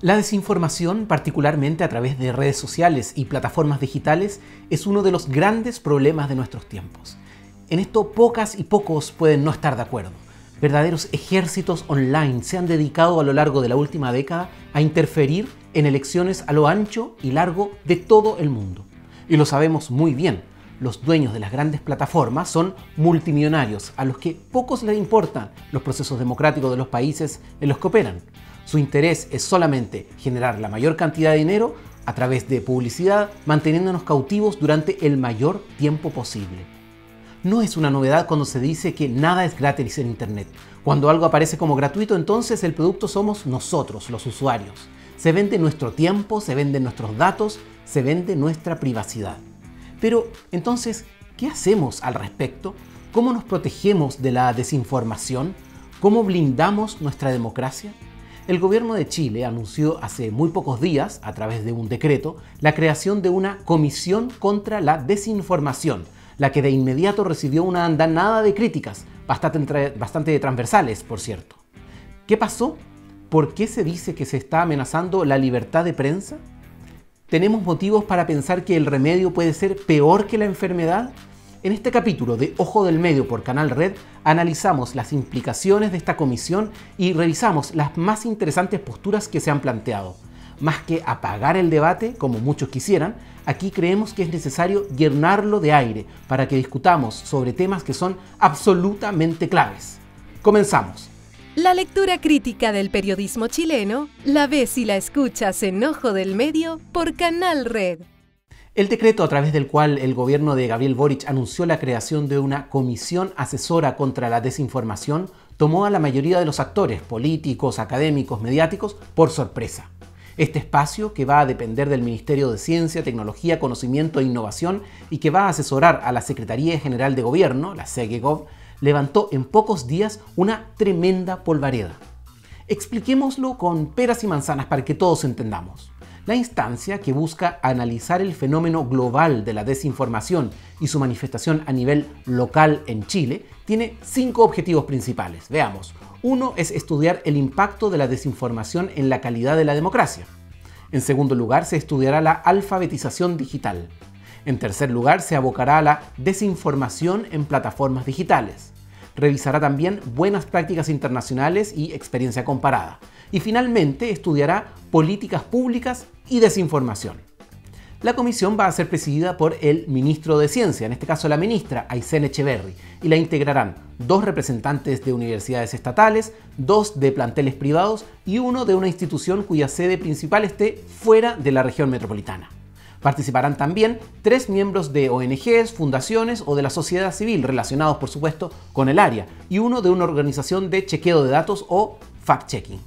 La desinformación, particularmente a través de redes sociales y plataformas digitales, es uno de los grandes problemas de nuestros tiempos. En esto pocas y pocos pueden no estar de acuerdo. Verdaderos ejércitos online se han dedicado a lo largo de la última década a interferir en elecciones a lo ancho y largo de todo el mundo. Y lo sabemos muy bien, los dueños de las grandes plataformas son multimillonarios a los que pocos les importan los procesos democráticos de los países en los que operan. Su interés es solamente generar la mayor cantidad de dinero a través de publicidad, manteniéndonos cautivos durante el mayor tiempo posible. No es una novedad cuando se dice que nada es gratis en Internet. Cuando algo aparece como gratuito, entonces el producto somos nosotros, los usuarios. Se vende nuestro tiempo, se venden nuestros datos, se vende nuestra privacidad. Pero, entonces, ¿qué hacemos al respecto? ¿Cómo nos protegemos de la desinformación? ¿Cómo blindamos nuestra democracia? El gobierno de Chile anunció hace muy pocos días, a través de un decreto, la creación de una comisión contra la desinformación, la que de inmediato recibió una andanada de críticas, bastante transversales, por cierto. ¿Qué pasó? ¿Por qué se dice que se está amenazando la libertad de prensa? ¿Tenemos motivos para pensar que el remedio puede ser peor que la enfermedad? En este capítulo de Ojo del Medio por Canal Red analizamos las implicaciones de esta comisión y revisamos las más interesantes posturas que se han planteado. Más que apagar el debate, como muchos quisieran, aquí creemos que es necesario llenarlo de aire para que discutamos sobre temas que son absolutamente claves. Comenzamos. La lectura crítica del periodismo chileno la ves y la escuchas en Ojo del Medio por Canal Red. El decreto a través del cual el gobierno de Gabriel Boric anunció la creación de una comisión asesora contra la desinformación tomó a la mayoría de los actores políticos, académicos, mediáticos por sorpresa. Este espacio, que va a depender del Ministerio de Ciencia, Tecnología, Conocimiento e Innovación y que va a asesorar a la Secretaría General de Gobierno, la SEGEGOV, levantó en pocos días una tremenda polvareda. Expliquémoslo con peras y manzanas para que todos entendamos. La instancia, que busca analizar el fenómeno global de la desinformación y su manifestación a nivel local en Chile, tiene 5 objetivos principales. Veamos. 1 es estudiar el impacto de la desinformación en la calidad de la democracia. En segundo lugar, se estudiará la alfabetización digital. En tercer lugar, se abocará a la desinformación en plataformas digitales. Revisará también buenas prácticas internacionales y experiencia comparada. Y finalmente estudiará políticas públicas y desinformación. La comisión va a ser presidida por el ministro de Ciencia, en este caso la ministra Aysén Echeverri, y la integrarán 2 representantes de universidades estatales, 2 de planteles privados y 1 de una institución cuya sede principal esté fuera de la región metropolitana. Participarán también 3 miembros de ONGs, fundaciones o de la sociedad civil relacionados, por supuesto, con el área, y 1 de una organización de chequeo de datos o fact-checking.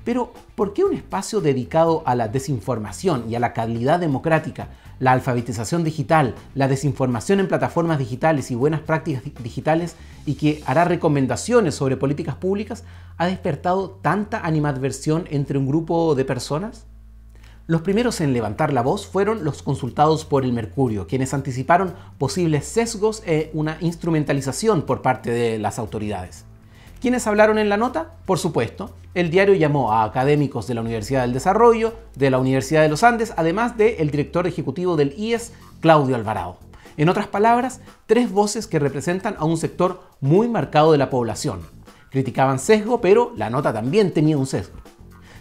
Pero, ¿por qué un espacio dedicado a la desinformación y a la calidad democrática, la alfabetización digital, la desinformación en plataformas digitales y buenas prácticas digitales, y que hará recomendaciones sobre políticas públicas, ha despertado tanta animadversión entre un grupo de personas? Los primeros en levantar la voz fueron los consultados por El Mercurio, quienes anticiparon posibles sesgos e una instrumentalización por parte de las autoridades. ¿Quiénes hablaron en la nota? Por supuesto, el diario llamó a académicos de la Universidad del Desarrollo, de la Universidad de los Andes, además del director ejecutivo del IES, Claudio Alvarado. En otras palabras, 3 voces que representan a un sector muy marcado de la población. Criticaban sesgo, pero la nota también tenía un sesgo.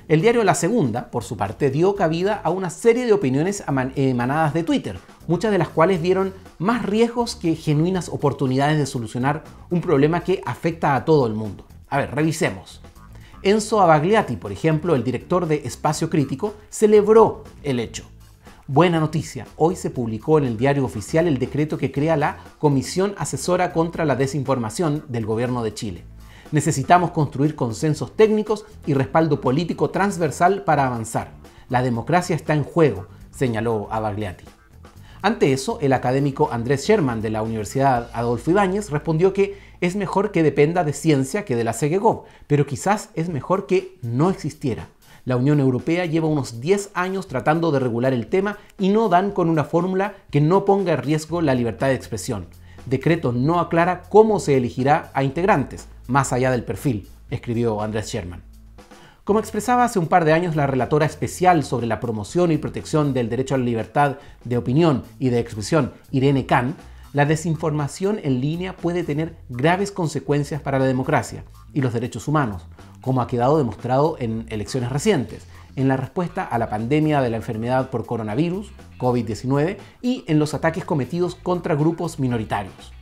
El diario La Segunda, por su parte, dio cabida a una serie de opiniones emanadas de Twitter, muchas de las cuales vieron más riesgos que genuinas oportunidades de solucionar un problema que afecta a todo el mundo. A ver, revisemos. Enzo Abagliati, por ejemplo, el director de Espacio Crítico, celebró el hecho. Buena noticia, hoy se publicó en el diario oficial el decreto que crea la Comisión Asesora contra la Desinformación del Gobierno de Chile. Necesitamos construir consensos técnicos y respaldo político transversal para avanzar. La democracia está en juego, señaló Abagliati. Ante eso, el académico Andrés Sherman de la Universidad Adolfo Ibáñez respondió que es mejor que dependa de ciencia que de la SEGEGOV, pero quizás es mejor que no existiera. La Unión Europea lleva unos 10 años tratando de regular el tema y no dan con una fórmula que no ponga en riesgo la libertad de expresión. Decreto no aclara cómo se elegirá a integrantes, más allá del perfil, escribió Andrés Sherman. Como expresaba hace un par de años la relatora especial sobre la promoción y protección del derecho a la libertad de opinión y de expresión, Irene Khan, la desinformación en línea puede tener graves consecuencias para la democracia y los derechos humanos, como ha quedado demostrado en elecciones recientes, en la respuesta a la pandemia de la enfermedad por coronavirus, COVID-19, y en los ataques cometidos contra grupos minoritarios.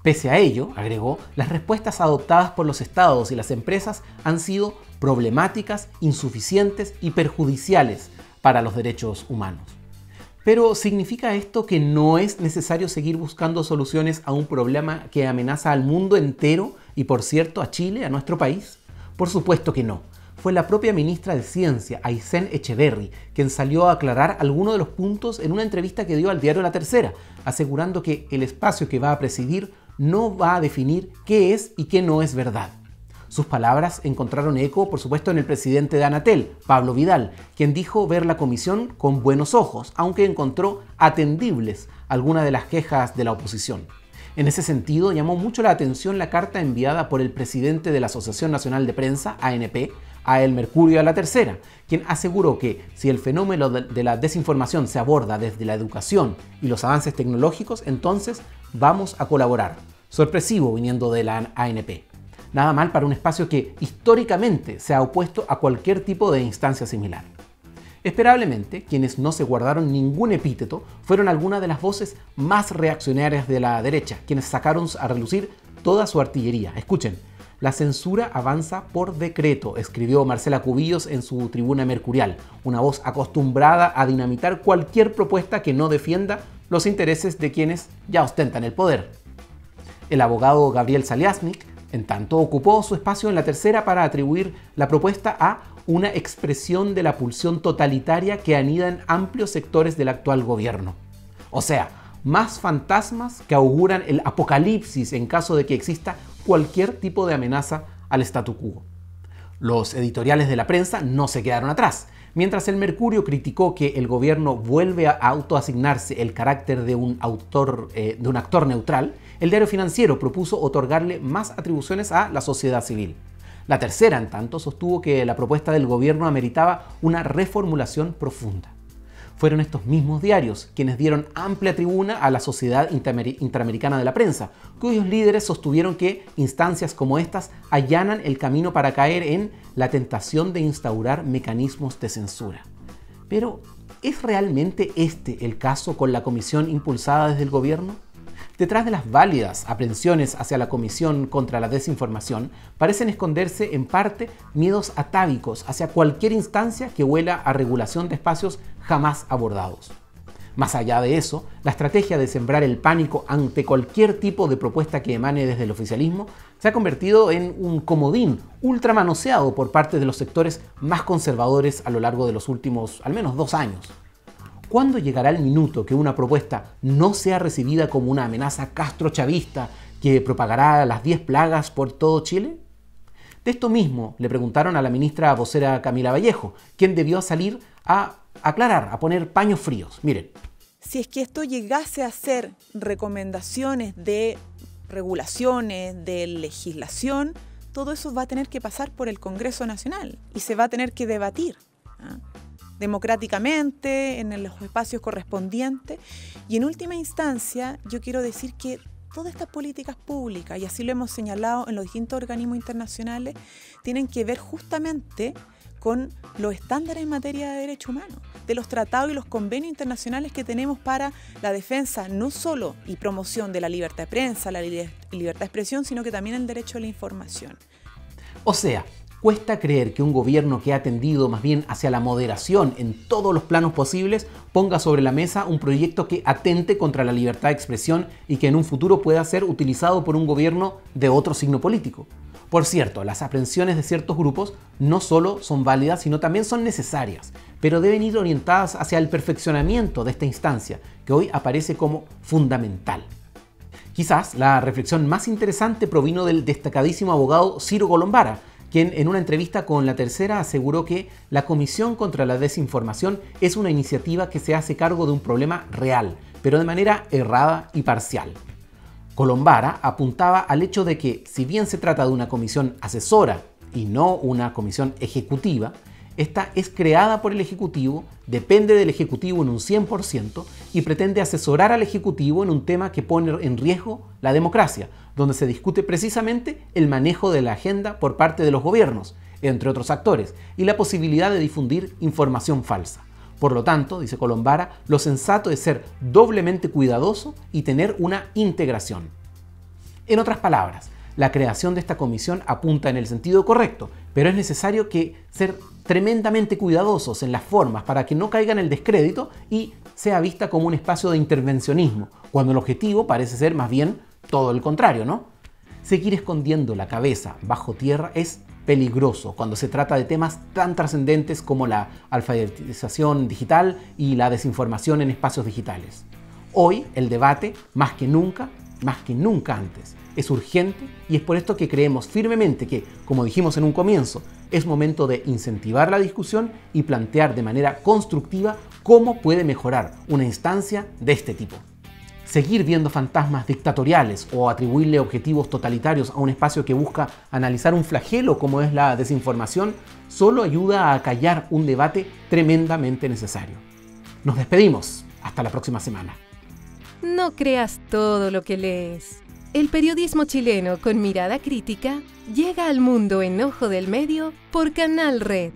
Pese a ello, agregó, las respuestas adoptadas por los estados y las empresas han sido problemáticas, insuficientes y perjudiciales para los derechos humanos. Pero ¿significa esto que no es necesario seguir buscando soluciones a un problema que amenaza al mundo entero y, por cierto, a Chile, a nuestro país? Por supuesto que no. Fue la propia ministra de Ciencia, Aysén Echeverry, quien salió a aclarar algunos de los puntos en una entrevista que dio al diario La Tercera, asegurando que el espacio que va a presidir no va a definir qué es y qué no es verdad. Sus palabras encontraron eco, por supuesto, en el presidente de Anatel, Pablo Vidal, quien dijo ver la comisión con buenos ojos, aunque encontró atendibles algunas de las quejas de la oposición. En ese sentido, llamó mucho la atención la carta enviada por el presidente de la Asociación Nacional de Prensa, ANP, a El Mercurio y a La Tercera, quien aseguró que si el fenómeno de la desinformación se aborda desde la educación y los avances tecnológicos, entonces vamos a colaborar. Sorpresivo viniendo de la ANP. Nada mal para un espacio que históricamente se ha opuesto a cualquier tipo de instancia similar. Esperablemente, quienes no se guardaron ningún epíteto fueron algunas de las voces más reaccionarias de la derecha, quienes sacaron a relucir toda su artillería. Escuchen, la censura avanza por decreto, escribió Marcela Cubillos en su tribuna mercurial, una voz acostumbrada a dinamitar cualquier propuesta que no defienda los intereses de quienes ya ostentan el poder. El abogado Gabriel Saliasnik, en tanto, ocupó su espacio en La Tercera para atribuir la propuesta a una expresión de la pulsión totalitaria que anida en amplios sectores del actual gobierno. O sea, más fantasmas que auguran el apocalipsis en caso de que exista cualquier tipo de amenaza al statu quo. Los editoriales de la prensa no se quedaron atrás. Mientras el Mercurio criticó que el gobierno vuelve a autoasignarse el carácter de un actor neutral, el diario Financiero propuso otorgarle más atribuciones a la sociedad civil. La Tercera, en tanto, sostuvo que la propuesta del gobierno ameritaba una reformulación profunda. Fueron estos mismos diarios quienes dieron amplia tribuna a la Sociedad Interamericana de la Prensa, cuyos líderes sostuvieron que instancias como estas allanan el camino para caer en la tentación de instaurar mecanismos de censura. Pero, ¿es realmente este el caso con la comisión impulsada desde el gobierno? Detrás de las válidas aprehensiones hacia la Comisión contra la Desinformación parecen esconderse en parte miedos atávicos hacia cualquier instancia que huela a regulación de espacios jamás abordados. Más allá de eso, la estrategia de sembrar el pánico ante cualquier tipo de propuesta que emane desde el oficialismo se ha convertido en un comodín ultramanoseado por parte de los sectores más conservadores a lo largo de los últimos al menos 2 años. ¿Cuándo llegará el minuto que una propuesta no sea recibida como una amenaza castrochavista que propagará las 10 plagas por todo Chile? De esto mismo le preguntaron a la ministra vocera Camila Vallejo, quien debió salir a aclarar, a poner paños fríos. Miren. Si es que esto llegase a ser recomendaciones de regulaciones, de legislación, todo eso va a tener que pasar por el Congreso Nacional y se va a tener que debatir democráticamente, en los espacios correspondientes. Y en última instancia, yo quiero decir que todas estas políticas públicas, y así lo hemos señalado en los distintos organismos internacionales, tienen que ver justamente con los estándares en materia de derechos humanos, de los tratados y los convenios internacionales que tenemos para la defensa no solo y promoción de la libertad de prensa, la libertad de expresión, sino que también el derecho a la información. O sea, cuesta creer que un gobierno que ha tendido más bien hacia la moderación en todos los planos posibles ponga sobre la mesa un proyecto que atente contra la libertad de expresión y que en un futuro pueda ser utilizado por un gobierno de otro signo político. Por cierto, las aprehensiones de ciertos grupos no solo son válidas, sino también son necesarias, pero deben ir orientadas hacia el perfeccionamiento de esta instancia, que hoy aparece como fundamental. Quizás la reflexión más interesante provino del destacadísimo abogado Ciro Golombara, quien en una entrevista con La Tercera aseguró que la Comisión contra la Desinformación es una iniciativa que se hace cargo de un problema real, pero de manera errada y parcial. Golombara apuntaba al hecho de que, si bien se trata de una comisión asesora y no una comisión ejecutiva, esta es creada por el Ejecutivo, depende del Ejecutivo en un 100% y pretende asesorar al Ejecutivo en un tema que pone en riesgo la democracia, donde se discute precisamente el manejo de la agenda por parte de los gobiernos, entre otros actores, y la posibilidad de difundir información falsa. Por lo tanto, dice Colombara, lo sensato es ser doblemente cuidadoso y tener una integración. En otras palabras, la creación de esta comisión apunta en el sentido correcto, pero es necesario ser tremendamente cuidadosos en las formas para que no caiga en el descrédito y sea vista como un espacio de intervencionismo, cuando el objetivo parece ser más bien todo el contrario, ¿no? Seguir escondiendo la cabeza bajo tierra es peligroso cuando se trata de temas tan trascendentes como la alfabetización digital y la desinformación en espacios digitales. Hoy el debate, más que nunca antes, es urgente y es por esto que creemos firmemente que, como dijimos en un comienzo, es momento de incentivar la discusión y plantear de manera constructiva cómo puede mejorar una instancia de este tipo. Seguir viendo fantasmas dictatoriales o atribuirle objetivos totalitarios a un espacio que busca analizar un flagelo como es la desinformación solo ayuda a acallar un debate tremendamente necesario. Nos despedimos. Hasta la próxima semana. No creas todo lo que lees. El periodismo chileno con mirada crítica llega al mundo en Ojo del Medio por Canal Red.